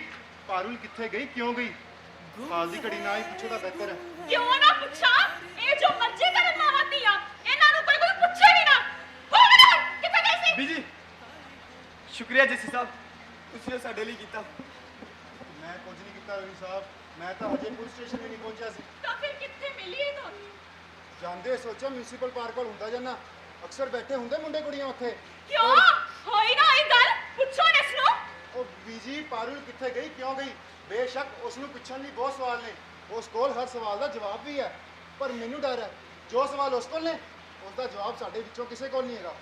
ਪਾਰੁਲ ਕਿੱਥੇ ਗਈ, ਕਿਉਂ ਗਈ? ਹਾਲ ਦੀ ਘੜੀ ਨਾ ਹੀ ਪੁੱਛੋ ਤਾਂ ਬਿਹਤਰ ਹੈ। ਕਿਉਂ ਨਾ ਪੁੱਛਾਂ? ਇਹ ਜੋ ਮਰਜ਼ੀ ਕਰਨ ਮਾਵਾਂ ਧੀਆਂ, ਇਹਨਾਂ ਨੂੰ ਕੋਈ ਪੁੱਛੇ ਵੀ ਨਾ। ਹੋ ਗਈ ਬਾਹਰ, ਕਿੱਥੇ ਗਈ ਸੀ? ਬੀਜੀ ਸ਼ੁਕਰੀਆ ਜੱਸੀ ਸਾਹਿਬ, ਤੁਸੀਂ ਇਹ ਸਾਡੇ ਲਈ ਕੀਤਾ। ਮੈਂ ਕੁਝ ਨਹੀਂ ਕੀਤਾ ਰਵੀ ਸਾਹਿਬ, ਮੈਂ ਤਾਂ ਹਜੇ ਪੁਲਿਸ ਸਟੇਸ਼ਨ ਵੀ ਨਹੀਂ ਪਹੁੰਚਿਆ ਸੀ। ਤਾਂ ਫਿਰ ਕਿੱਥੇ ਮਿਲੀ ਇਹ ਤੁਹਾਨੂੰ? ਜਾਂਦੇ ਸੋਚਿਆ ਮਿਊਨਿਸਪਲ ਪਾਰਕ ਕੋਲ ਹੁੰਦਾ ਜਾਨਾ, ਅਕਸਰ ਬੈਠੇ ਹੁੰਦੇ ਮੁੰਡੇ ਕੁੜੀਆਂ ਉੱਥੇ। ਕਿਉਂ ਹੋਈ ਨਾ ਇਹ ਗੱਲ? ਪੁੱਛੋ ਨਾ ਇਸ ਨੂੰ। ਉਹ ਬੀਜੀ ਪਾਰੁਲ ਕਿੱਥੇ ਗਈ, ਕਿਉਂ ਗਈ? ਬੇਸ਼ੱਕ ਉਸ ਨੂੰ ਪੁੱਛਣ ਲਈ ਬਹੁਤ ਸਵਾਲ ਨੇ, ਉਸ ਕੋਲ ਹਰ ਸਵਾਲ ਦਾ ਜਵਾਬ ਵੀ ਹੈ, ਪਰ ਮੈਨੂੰ ਡਰ ਹੈ ਜੋ ਸਵਾਲ ਉਸ ਕੋਲ ਨੇ ਉਸ ਦਾ ਜਵਾਬ ਸਾਡੇ ਵਿੱਚੋਂ ਕਿਸੇ ਕੋਲ ਨਹੀਂ ਹੈਗਾ।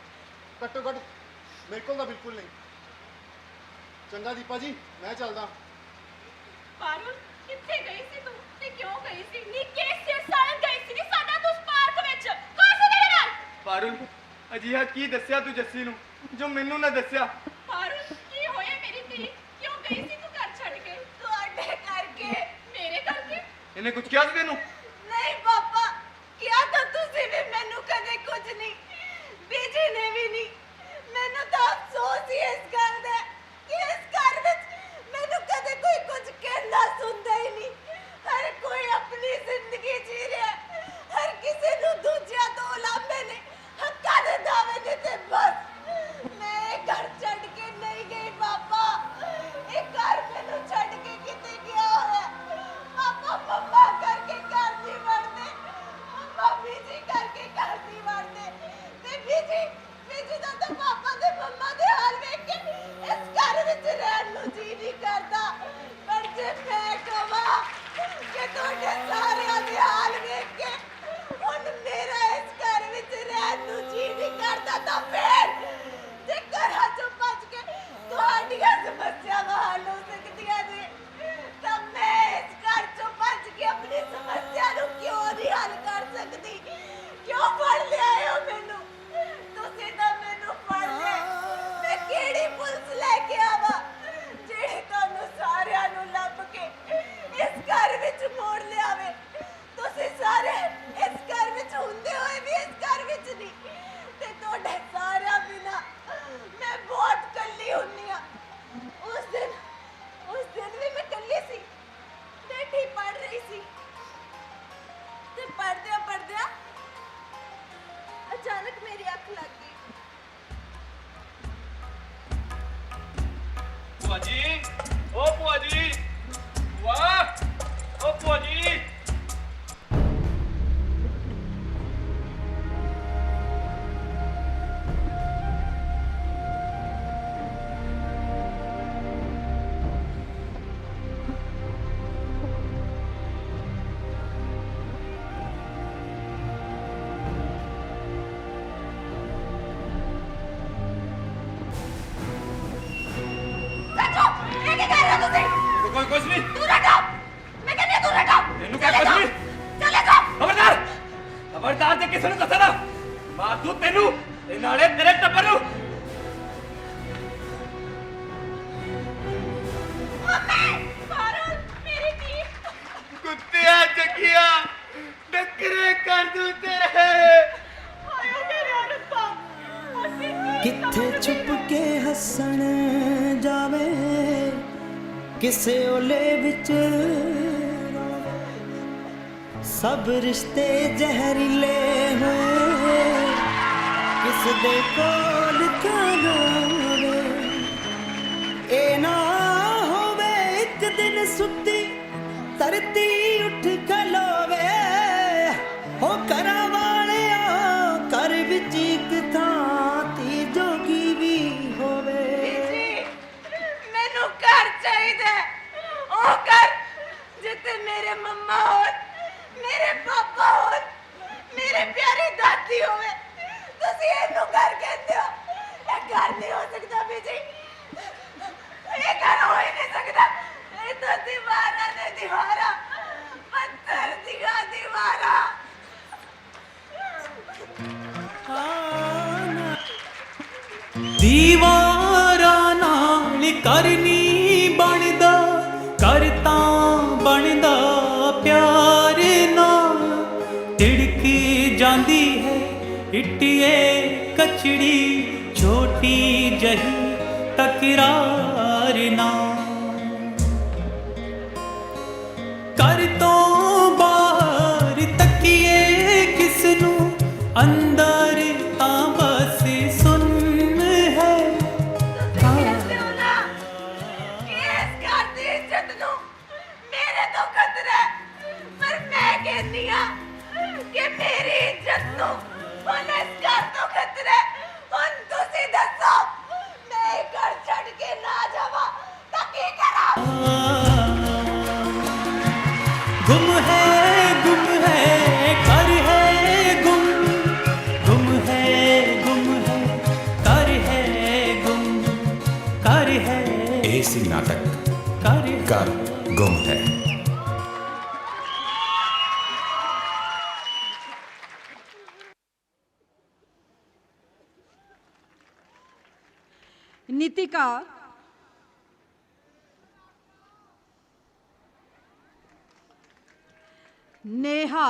ਘੱਟੋ ਘੱਟ ਮੇਰੇ ਕੋਲ ਤਾਂ ਬਿਲਕੁਲ ਨਹੀਂ। ਚੰਗਾ ਦੀਪਾ ਜੀ, ਮੈਂ ਚੱਲਦਾ। ਪਾਰੁਲ ਕਿੱਥੇ ਗਈ ਸੀ ਤੂੰ ਤੇ ਕਿਉਂ ਗਈ ਸੀ? ਨੀ ਕਿਸ ਸਿਰ ਸਾਲਨ ਗਈ ਸੀ? ਨੀ ਸਾਡਾ ਤੂੰ ਉਸ ਪਾਰਕ ਵਿੱਚ ਕੌਣ ਸੀ ਤੇਰੇ ਨਾਲ? ਪਾਰੁਲ ਅਜਿਹਾ ਕੀ ਦੱਸਿਆ ਤੂੰ ਜੱਸੀ ਨੂੰ ਜੋ ਮੈਨੂੰ ਨਾ ਦੱਸਿਆ? ਪਾਰੁਲ ਕੀ ਹੋਇਆ ਮੇਰੀ ਧੀ? ਕਿਉਂ ਗਈ ਸੀ ਤੂੰ ਘਰ ਛੱਡ ਕੇ? ਤੁਹਾਡੇ ਕਰਕੇ। ਮੇਰੇ ਕਰਕੇ? ਇਹਨੇ ਕੁਝ ਕਿਹਾ ਸੀ ਤੈਨੂੰ? ਨਹੀਂ ਪਾਪਾ, ਕਿਹਾ ਤਾਂ ਤੁਸੀਂ ਵੀ, ਮੈਨੂੰ ਕਦੇ ਕੁਝ ਨਹੀਂ। ਬੀਜੀ ਨੇ ਵੀ ਨਹੀਂ। ਮੈਨੂੰ ਤਾਂ ਅਫਸੋਸ ਹੀ ਇਸ ਗੱਲ ਦਾ ਕਿ ਇਸ ਘਰ ਵਿੱਚ ਮੈਨੂੰ ਕਦੇ ਕੋਈ ਕੁਝ ਕਹਿੰਦਾ ਸੁਣਦਾ ਹੀ ਨਹੀਂ। ਹਰ ਕੋਈ ਆਪਣੀ ਜ਼ਿੰਦਗੀ ਜੀ ਰਿਹਾ, ਹਰ ਕਿਸੇ ਨੂੰ ਦੂਜਿਆਂ ਤੋਂ ਉਲਾਂਭੇ ਨੇ, ਹੱਕਾਂ ਦੇ ਦਾਅਵੇ ਨੇ ਤੇ ਬਸ। ਮੈਂ ਇਹ ਘਰ ਛੱਡ ਕੇ ਨਹੀਂ ਗਈ ਪਾਪਾ। ਇਹ ਘਰ ਮੈਨੂੰ ਛੱਡ ਕੇ ਕਿਤੇ ਗਿਆ ਹੋਇਆ। ਪਾਪਾ ਮੰਮਾ ਕਰਕੇ ਘਰ ਨਹੀਂ ਵੜਦੇ, ਮੰਮਾ ਬੀਜੀ ਕਰਕੇ ਘਰ ਨਹੀਂ ਵੜਦੇ, ਤੇ ਬੀਜੀ ਦਾ ਤਾਂ ਪਾਪਾ ਤੇ ਮੰਮਾ ਦੇ ਹਾਲ ਵੇਖ ਕੇ ਇਸ ਘਰ ਵਿੱਚ ਰਹਿਣ ਨੂੰ ਜੀ ਨਹੀਂ ਕਰਦਾ। ਪਰ ਜੇ ਮੈਂ ਕਹਾਂ ਕਿ ਤੁਹਾਡੇ ਸਾਰਿਆਂ ਦੇ ਹਾਲ ਵੇਖ ਕੇ ਹੁਣ ਮੇਰਾ ਇਸ ਘਰ ਵਿੱਚ ਰਹਿਣ ਨੂੰ ਜੀ ਨਹੀਂ ਕਰਦਾ, ਤਾਂ ਫਿਰ ਜੇ ਘਰਾਂ ਚੋਂ ਭੱਜ ਕੇ ਤੁਹਾਡੀਆਂ ਸਮੱਸਿਆਵਾਂ ਹੱਲ ਹੋ ਸਕਦੀਆਂ ਨੇ, ਤਾਂ ਮੈਂ ਇਸ ਘਰ ਚੋਂ ਭੱਜ ਕੇ ਆਪਣੀ ਸਮੱਸਿਆ ਨੂੰ ਕਿਉਂ ਨਹੀਂ ਹੱਲ ਕਰ ਸਕਦੀ? ਕਿਉਂ ਫੜ ਲਿਆਏ ਹੋ ਮੈਨੂੰ? ਤੁਸੀਂ ਤਾਂ ਮੈਨੂੰ ਫੜ ਲਿਆ। ਮੈਂ ਕਿਹੜੀ ਪੁਲਿਸ ਲੈ ਕੇ ਆਵਾਂ ਜਿਹੜੀ ਤੁਹਾਨੂੰ ਸਾਰਿਆਂ ਨੂੰ ਲੱਭ ਕੇ ਇਸ ਘਰ ਵਿੱਚ ਮੋੜ ਲਿਆਵੇ? ਤੁਸੀਂ ਸਾਰੇ ਇਸ ਘਰ ਵਿੱਚ ਹੁੰਦੇ ਹੋਏ ਵੀ ਇਸ ਘਰ ਵਿੱਚ ਨਹੀਂ, ਤੇ ਤੁਹਾਡੇ ਸਾਰਿਆਂ ਬਿਨਾਂ ਮੈਂ ਬਹੁਤ ਇਕੱਲੀ ਹੁੰਨੀ ਆ। ਉਸ ਦਿਨ ਵੀ ਮੈਂ ਇਕੱਲੀ ਸੀ, ਬੈਠੀ ਪੜ ਰਹੀ ਸੀ, ਤੇ ਪੜਦਿਆਂ ਅਚਾਨਕ ਮੇਰੀ ਅੱਖ ਲੱਗ ਗਈ। ਭੂਆ ਜੀ, ਓ ਭੂਆ ਜੀ, ਵਾਹ ਓ ਭੂਆ ਜੀ। ਤੁਸੀਂ ਕੋਈ ਕੁਝ ਨਹੀਂ ਦੂਰ ਹਟੋ ਮੈਂ ਕਹਿੰਦੀ ਹਾਂ ਦੂਰ ਹਟੋ ਤੈਨੂੰ ਕਿਆ ਕੁਝ ਨਹੀਂ ਚਲੇ ਜਾਓ ਖਬਰਦਾਰ ਖਬਰਦਾਰ ਜੇ ਕਿਸੇ ਨੂੰ ਦੱਸਣਾ ਮਾਰ ਦੂੰ ਤੈਨੂੰ ਤੇ ਨਾਲੇ ਤੇਰੇ ਟੱਬਰ ਨੂੰ ਮੰਮੀ ਮਾਰਨ ਮੇਰੀ ਧੀ ਕੁੱਤਿਆ ਜੱਗਿਆ ਡੱਕਰੇ ਕਰ ਦੂੰ ਤੇਰੇ ਆਇਓ ਮੇਰੇ ਰੱਬਾ ਅਸੀਂ ਕਿੱਥੇ ਛੁਪ ਕੇ ਹੱਸਣ ਜਾਵੇ ਕਿਸੇ ਓਲੇ ਵਿੱਚ ਰੋਵੇ ਸਭ ਰਿਸ਼ਤੇ ਜ਼ਹਿਰੀਲੇ ਹੋਏ ਕਿਸ ਦੇ ਕੋਲ ਕਾਲੋਵੇ ਇਹ ਨਾ ਹੋਵੇ ਇੱਕ ਦਿਨ ਸੁੱਤੀ ਧਰਤੀ ਉੱਠ ਖਲੋਵੇ ਹੋ ਕਰਾਂ ਵਾਲਿਆ ਘਰ ਵਿੱਚ ਇੱਕ ਥਾਂ ਤੀ ਜੋਗੀ ਵੀ ਹੋਵੇ ਜੀ ਮੈਨੂੰ ਘਰ ਚਾਹੀਦਾ ਹੈ। ਉਹ ਘਰ ਜਿੱਥੇ ਮੇਰੇ ਮੰਮਾ ਹੋਣ ਮੇਰੇ ਪਾਪਾ ਹੋਣ ਮੇਰੇ ਪਿਆਰੀ ਦਾਦੀ ਹੋਵੇ ਤੁਸੀਂ ਇਹਨੂੰ ਘਰ ਕਹਿੰਦੇ ਹੋ ਇਹ ਘਰ ਨਹੀਂ ਹੋ ਸਕਦਾ ਬੀਜੀ ਇਹ ਘਰ ਹੋ ਹੀ ਨਹੀਂ ਸਕਦਾ ਇਹ ਤਾਂ ਦੀਵਾਰਾਂ ਨੇ ਦੀਵਾਰਾਂ ਪੱਥਰ ਦੀਆਂ ਦੀਵਾਰਾਂ ਦੀਵਾਰਾਂ ਨਾਲ ਕਰਨੀ ਬਣਦਾ ਕਰ ਤਾਂ ਬਣਦਾ ਪਿਆਰ ਨਾਲ ਤਿੜਕੀ ਜਾਂਦੀ ਹੈ ਇੱਟੀਏ ਕਚੜੀ ਛੋਟੀ ਜਹੀ ਤਕਰਾਰ ਨਾਲ ਕਰ ਤੋਂ ਬਾਹਰ ਤੱਕੀਏ ਕਿਸ ਨੂੰ ਅੰਦਰ ਤਾਂ ਬਸ ਸੁਣ ਹੈ ਕਹਿੰਦੇ ਹੋ ਨਾ ਕਿ ਇਸ ਘਰ ਦੀ ਇੱਜ਼ਤ ਨੂੰ ਮੇਰੇ ਤੋਂ ਖਤਰਾ ਹੈ। ਪਰ ਮੈਂ ਕਹਿੰਦੀ ਹਾਂ ਕਿ ਮੇਰੀ ਇੱਜ਼ਤ ਨੂੰ ਹੁਣ ਇਸ ਘਰ ਤੋਂ ਖਤਰਾ ਹੈ। ਹੁਣ ਤੁਸੀਂ ਦੱਸੋ ਮੈਂ ਇਹ ਘਰ ਛੱਡ ਕੇ ਨਾ ਜਾਵਾਂ ਤਾਂ ਕੀ ਕਰਾਂ ਗੁੰਮ ਹੈ ਕਰ ਹੈ ਗੁੰਮ ਕਰ ਹੈ ਗੁੰਮ ਕਰ ਹੈ ਇਹ ਸੀ ਨਾਟਕ ਕਰ ਘਰ ਗੁੰਮ ਹੈ। नीतिका नेहा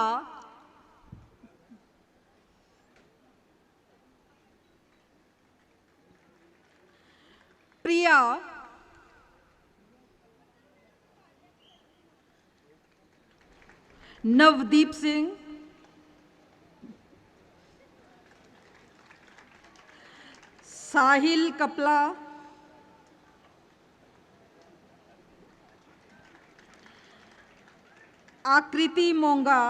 प्रिया नवदीप सिंह साहिल कपला आकृति मोंगा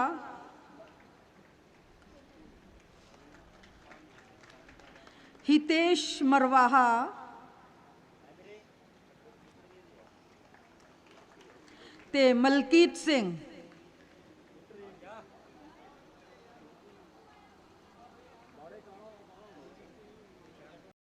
हितेश मरवाहा ते मलकीत सिंह